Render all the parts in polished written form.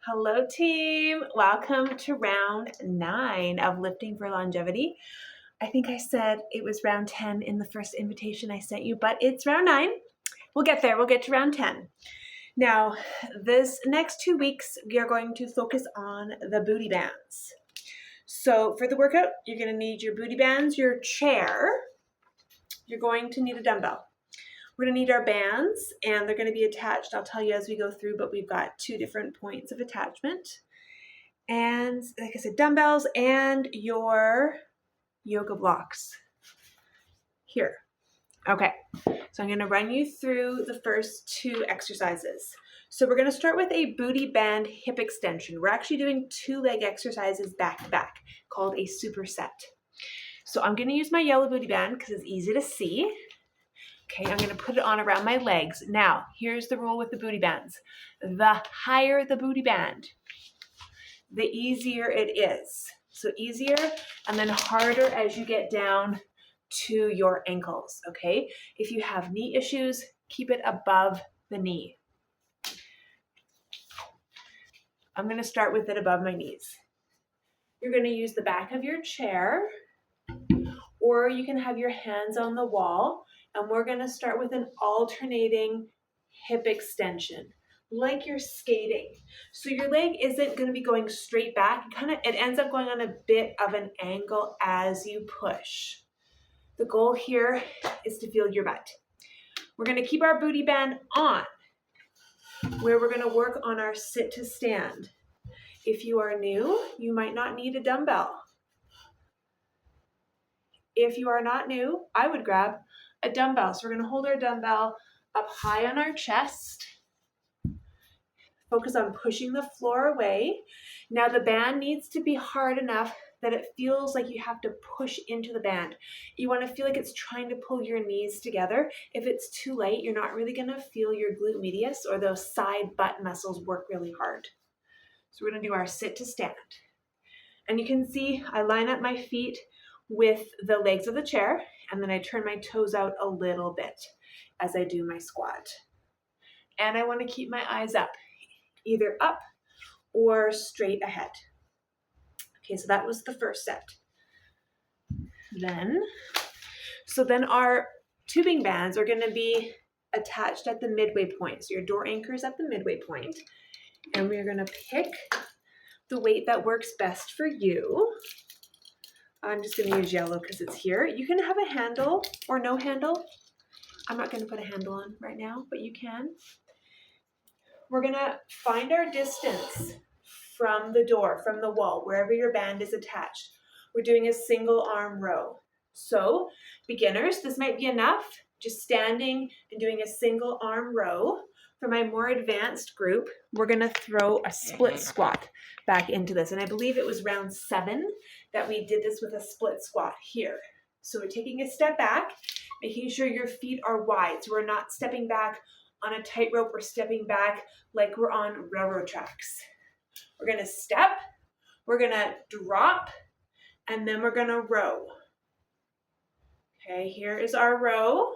Hello, team. Welcome to round 9 of Lifting for Longevity. I think I said it was round 10 in the first invitation I sent you, but it's round 9. We'll get there. We'll get to round 10. Now, this next 2 weeks, we are going to focus on the booty bands. So for the workout, you're going to need your booty bands, your chair. You're going to need a dumbbell. We're going to need our bands, and they're going to be attached. I'll tell you as we go through, but we've got 2 different points of attachment. And like I said, dumbbells and your yoga blocks here. Okay, so I'm going to run you through the first 2 exercises. So we're going to start with a booty band hip extension. We're actually doing 2 leg exercises back to back called a superset. So I'm going to use my yellow booty band because it's easy to see. Okay, I'm going to put it on around my legs. Now, here's the rule with the booty bands. The higher the booty band, the easier it is. So easier and then harder as you get down to your ankles, okay? If you have knee issues, keep it above the knee. I'm going to start with it above my knees. You're going to use the back of your chair, or you can have your hands on the wall. And we're going to start with an alternating hip extension, like you're skating. So your leg isn't going to be going straight back. It ends up going on a bit of an angle as you push. The goal here is to feel your butt. We're going to keep our booty band on, where we're going to work on our sit to stand. If you are new, you might not need a dumbbell. If you are not new, I would grab a dumbbell. So we're going to hold our dumbbell up high on our chest. Focus on pushing the floor away. Now the band needs to be hard enough that it feels like you have to push into the band. You want to feel like it's trying to pull your knees together. If it's too light, you're not really going to feel your glute medius or those side butt muscles work really hard. So we're going to do our sit to stand. And you can see I line up my feet with the legs of the chair, and then I turn my toes out a little bit as I do my squat. And I want to keep my eyes up, either up or straight ahead. Okay, so that was the first set. Then our tubing bands are going to be attached at the midway point. So your door anchor is at the midway point, and we're going to pick the weight that works best for you. I'm just going to use yellow because it's here. You can have a handle or no handle. I'm not going to put a handle on right now, but you can. We're going to find our distance from the door, from the wall, wherever your band is attached. We're doing a single arm row. So beginners, this might be enough, just standing and doing a single arm row. For my more advanced group, we're going to throw a split squat back into this. And I believe it was round 7 that we did this with a split squat here. So we're taking a step back, making sure your feet are wide. So we're not stepping back on a tightrope or stepping back like we're on railroad tracks. We're going to step, we're going to drop, and then we're going to row. Okay, here is our row.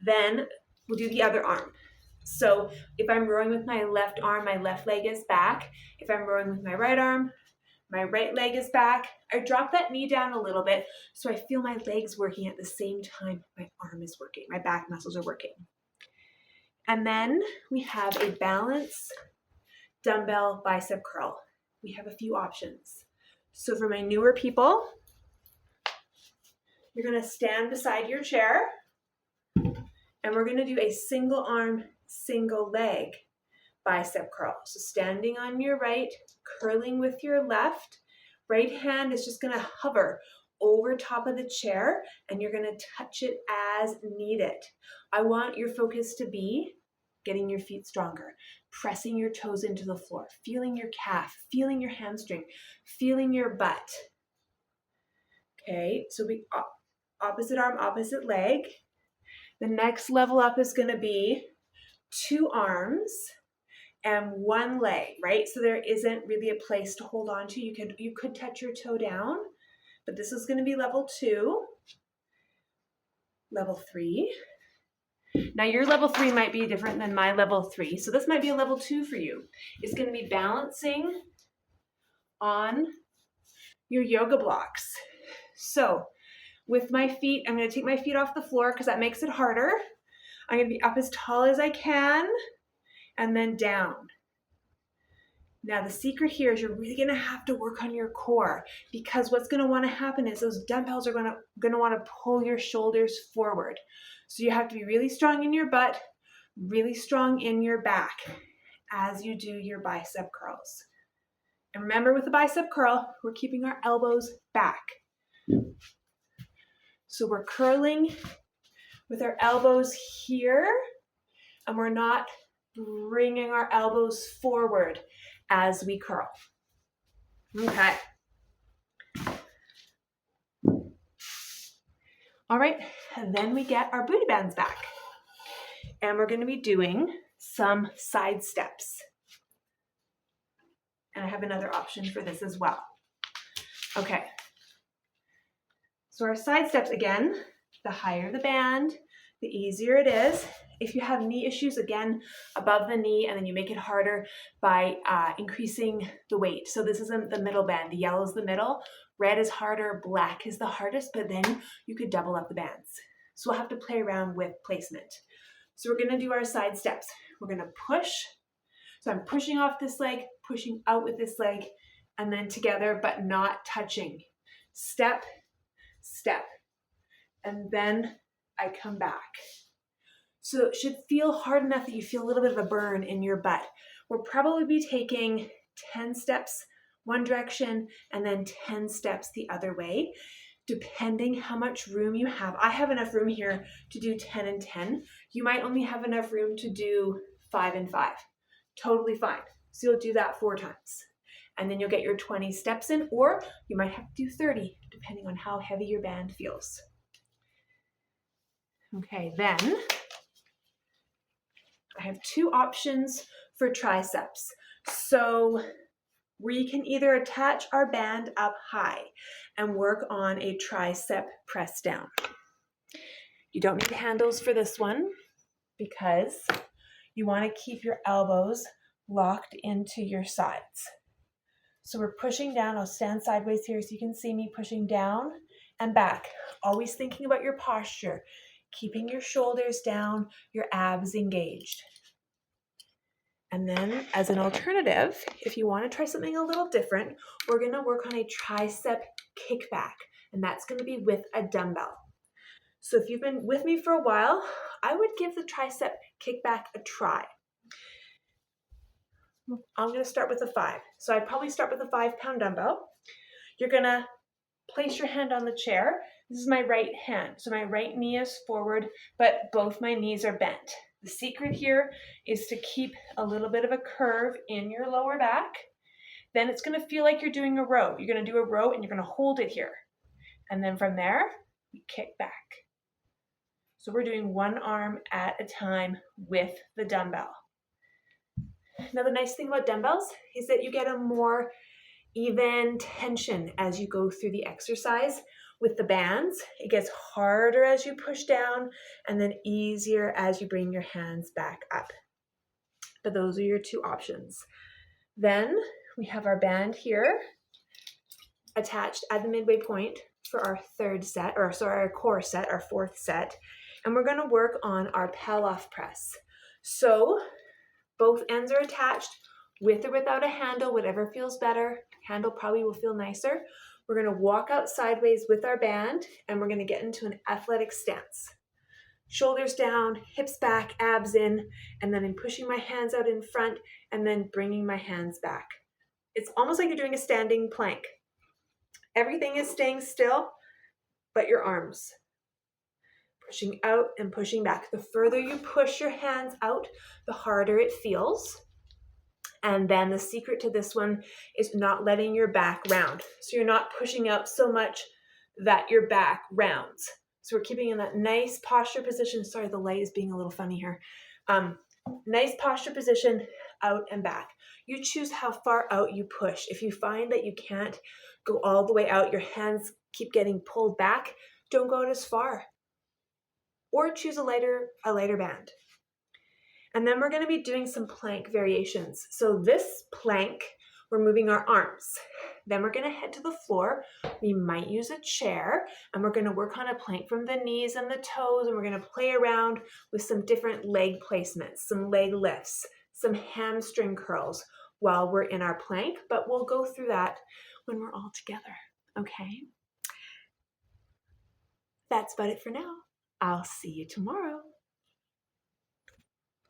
Then we'll do the other arm. So if I'm rowing with my left arm, my left leg is back. If I'm rowing with my right arm, my right leg is back. I drop that knee down a little bit so I feel my legs working at the same time my arm is working, my back muscles are working. And then we have a balance dumbbell bicep curl. We have a few options. So for my newer people, you're going to stand beside your chair, and we're going to do a single arm, single leg bicep curl. So standing on your right, curling with your left. Right hand is just going to hover over top of the chair, and you're going to touch it as needed. I want your focus to be getting your feet stronger, pressing your toes into the floor, feeling your calf, feeling your hamstring, feeling your butt. Okay, so we opposite arm, opposite leg. The next level up is going to be 2 arms and 1 leg, right? So there isn't really a place to hold on to. You could touch your toe down, but this is going to be level 2, level 3, Now your level 3 might be different than my level 3. So this might be a level 2 for you. It's going to be balancing on your yoga blocks. So with my feet, I'm going to take my feet off the floor because that makes it harder. I'm going to be up as tall as I can and then down. Now the secret here is you're really going to have to work on your core, because what's going to want to happen is those dumbbells are going to want to pull your shoulders forward. So you have to be really strong in your butt, really strong in your back as you do your bicep curls. And remember, with the bicep curl, we're keeping our elbows back. So we're curling with our elbows here, and we're not bringing our elbows forward as we curl. Okay. All right, and then we get our booty bands back. And we're going to be doing some side steps. And I have another option for this as well. Okay. So our side steps, again, the higher the band, the easier it is. If you have knee issues, again, above the knee, and then you make it harder by increasing the weight. So this isn't the middle band. The yellow is the middle, red is harder, black is the hardest, but then you could double up the bands. So we'll have to play around with placement. So we're gonna do our side steps. We're gonna push. So I'm pushing off this leg, pushing out with this leg, and then together, but not touching. Step, step, and then I come back. So it should feel hard enough that you feel a little bit of a burn in your butt. We'll probably be taking 10 steps one direction and then 10 steps the other way, depending how much room you have. I have enough room here to do 10 and 10. You might only have enough room to do 5 and 5. Totally fine. So you'll do that 4 times. And then you'll get your 20 steps in, or you might have to do 30, depending on how heavy your band feels. Okay, then I have 2 options for triceps. So we can either attach our band up high and work on a tricep press down. You don't need handles for this one because you want to keep your elbows locked into your sides. So we're pushing down. I'll stand sideways here so you can see me pushing down and back. Always thinking about your posture, keeping your shoulders down, your abs engaged. And then as an alternative, if you want to try something a little different, we're going to work on a tricep kickback, and that's going to be with a dumbbell. So if you've been with me for a while, I would give the tricep kickback a try. I'm going to start with a 5. So I'd probably start with a 5-pound dumbbell. You're going to place your hand on the chair. This is my right hand. So my right knee is forward, but both my knees are bent. The secret here is to keep a little bit of a curve in your lower back. Then it's going to feel like you're doing a row. You're going to do a row and you're going to hold it here. And then from there, we kick back. So we're doing one arm at a time with the dumbbell. Now the nice thing about dumbbells is that you get a more even tension as you go through the exercise. With the bands, it gets harder as you push down and then easier as you bring your hands back up. But those are your 2 options. Then we have our band here attached at the midway point for our our core set, our 4th set. And we're going to work on our Pallof press. So both ends are attached with or without a handle, whatever feels better. Handle probably will feel nicer. We're going to walk out sideways with our band, and we're going to get into an athletic stance. Shoulders down, hips back, abs in, and then I'm pushing my hands out in front and then bringing my hands back. It's almost like you're doing a standing plank. Everything is staying still, but your arms. Pushing out and pushing back. The further you push your hands out, the harder it feels. And then the secret to this one is not letting your back round. So you're not pushing out so much that your back rounds. So we're keeping in that nice posture position. Sorry, the light is being a little funny here. Nice posture position, out and back. You choose how far out you push. If you find that you can't go all the way out, your hands keep getting pulled back, don't go out as far. or choose a lighter band. And then we're going to be doing some plank variations. So this plank, we're moving our arms. Then we're going to head to the floor. We might use a chair, and we're going to work on a plank from the knees and the toes, and we're going to play around with some different leg placements, some leg lifts, some hamstring curls while we're in our plank, but we'll go through that when we're all together, okay? That's about it for now. I'll see you tomorrow.